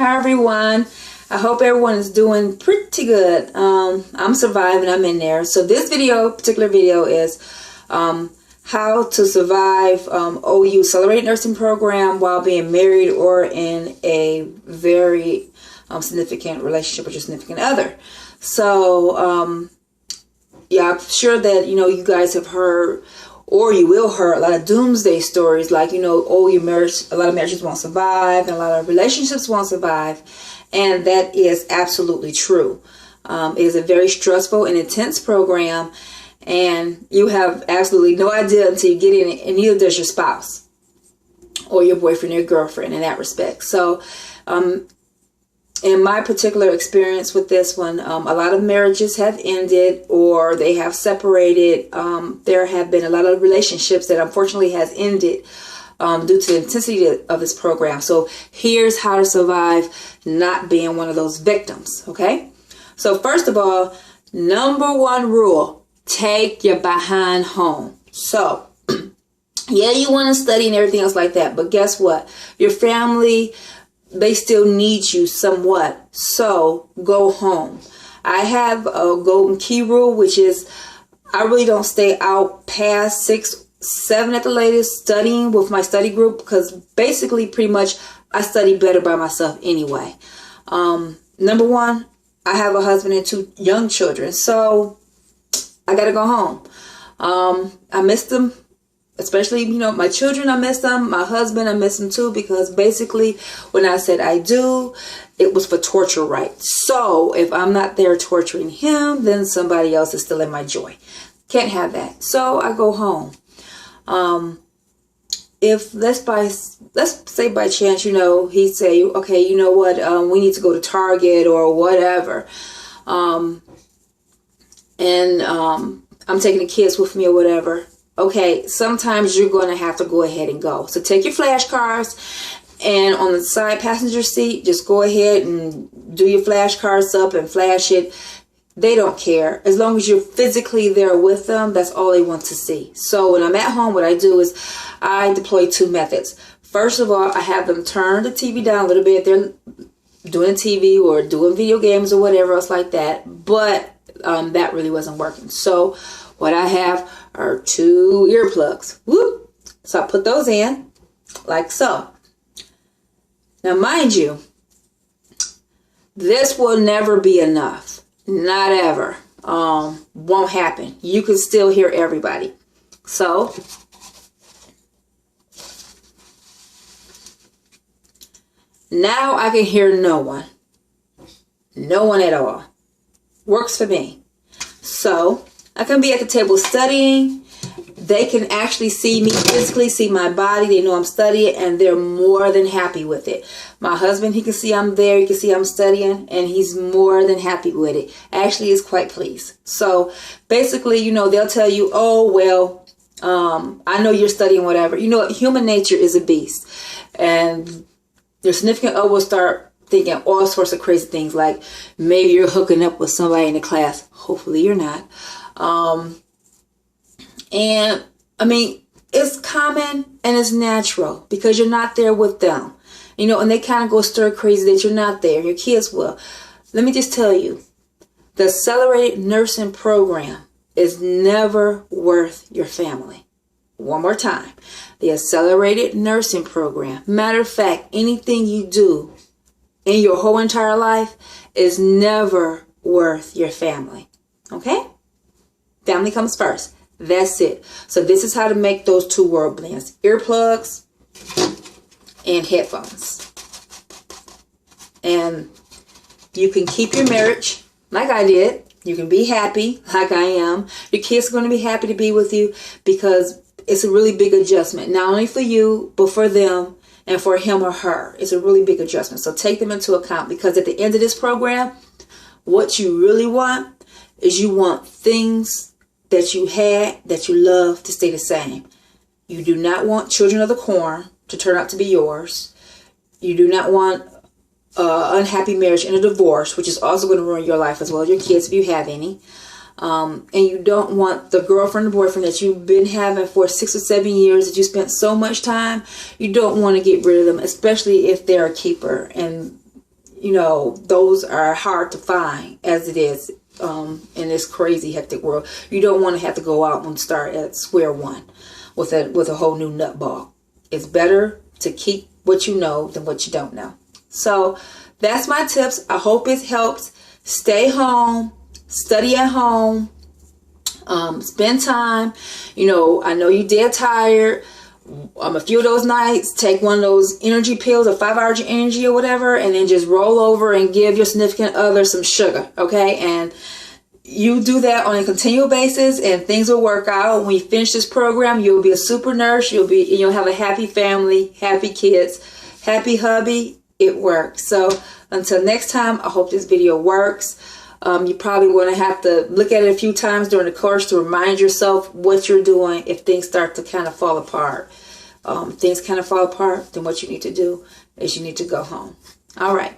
Hi everyone. I hope everyone is doing pretty good. I'm surviving. I'm in there. So this particular video is how to survive OU Accelerated Nursing Program while being married or in a very significant relationship with your significant other. So yeah, I'm sure that you guys have heard, or you will hear, a lot of doomsday stories like, oh, your marriage, a lot of marriages won't survive and a lot of relationships won't survive. And that is absolutely true. It is a very stressful and intense program, and you have absolutely no idea until you get in it, and neither does your spouse or your boyfriend or your girlfriend in that respect. So in my particular experience with this one, a lot of marriages have ended or they have separated. There have been a lot of relationships that unfortunately has ended due to the intensity of this program. So here's how to survive not being one of those victims, okay? So first of all, number one rule, take your behind home. So yeah, you want to study and everything else like that, but guess what? Your family, they still need you somewhat. So go home. I have a golden key rule, which is I really don't stay out past 6, 7 at the latest studying with my study group, because basically pretty much I study better by myself anyway. Number one, I have a husband and 2 young children, so I gotta go home. I miss them. Especially, my children, I miss them. My husband, I miss him too, because basically when I said I do, it was for torture rights. So if I'm not there torturing him, then somebody else is stealing my joy. Can't have that. So I go home. If let's say by chance, he'd say, okay, you know what, we need to go to Target or whatever. And I'm taking the kids with me or whatever. Okay, sometimes you're going to have to go ahead and go. So take your flashcards, and on the side passenger seat, just go ahead and do your flashcards up and flash it. They don't care. As long as you're physically there with them, that's all they want to see. So when I'm at home, what I do is I deploy 2 methods. First of all, I have them turn the TV down a little bit. They're doing TV or doing video games or whatever else like that. But that really wasn't working. So what I have are 2 earplugs. Whoop. So I put those in like so. Now, mind you, this will never be enough. Not ever. Won't happen. You can still hear everybody. So now I can hear no one. No one at all. Works for me. So I can be at the table studying. They can actually see me, physically see my body. They know I'm studying, and they're more than happy with it. My husband, he can see I'm there. He can see I'm studying, and he's more than happy with it. Actually, is quite pleased. So basically, they'll tell you, oh, well, I know you're studying whatever. Human nature is a beast. And your significant other will start thinking all sorts of crazy things, like maybe you're hooking up with somebody in the class. Hopefully you're not. And I mean, it's common and it's natural because you're not there with them, and they kind of go stir crazy that you're not there. Your kids will. Let me just tell you, the Accelerated Nursing Program is never worth your family. One more time. The Accelerated Nursing Program. Matter of fact, anything you do in your whole entire life is never worth your family. Okay? Family comes first. That's it. So this is how to make those 2 word blends. Earplugs and headphones. And you can keep your marriage like I did. You can be happy like I am. Your kids are going to be happy to be with you, because it's a really big adjustment. Not only for you, but for them and for him or her. It's a really big adjustment. So take them into account, because at the end of this program, what you really want is you want things that you had, that you love, to stay the same. You do not want children of the corn to turn out to be yours. You do not want unhappy marriage and a divorce, which is also going to ruin your life as well, your kids if you have any. And you don't want the girlfriend or boyfriend that you've been having for 6 or 7 years, that you spent so much time. You don't want to get rid of them, especially if they're a keeper. And you know, those are hard to find as it is in this crazy hectic world. You don't want to have to go out and start at square one with a whole new nutball. It's better to keep what you know than what you don't know. So that's my tips. I hope it helps. Stay home, study at home, spend time. You know, I know you're dead tired. A few of those nights, take one of those energy pills or 5 hours of energy or whatever, and then just roll over and give your significant other some sugar, okay? And you do that on a continual basis, and things will work out. When you finish this program, you'll be a super nurse. You'll have a happy family, happy kids, happy hubby. It works. So until next time, I hope this video works. You probably want to have to look at it a few times during the course to remind yourself what you're doing if things start to kind of fall apart. Things kind of fall apart, then what you need to do is you need to go home. All right.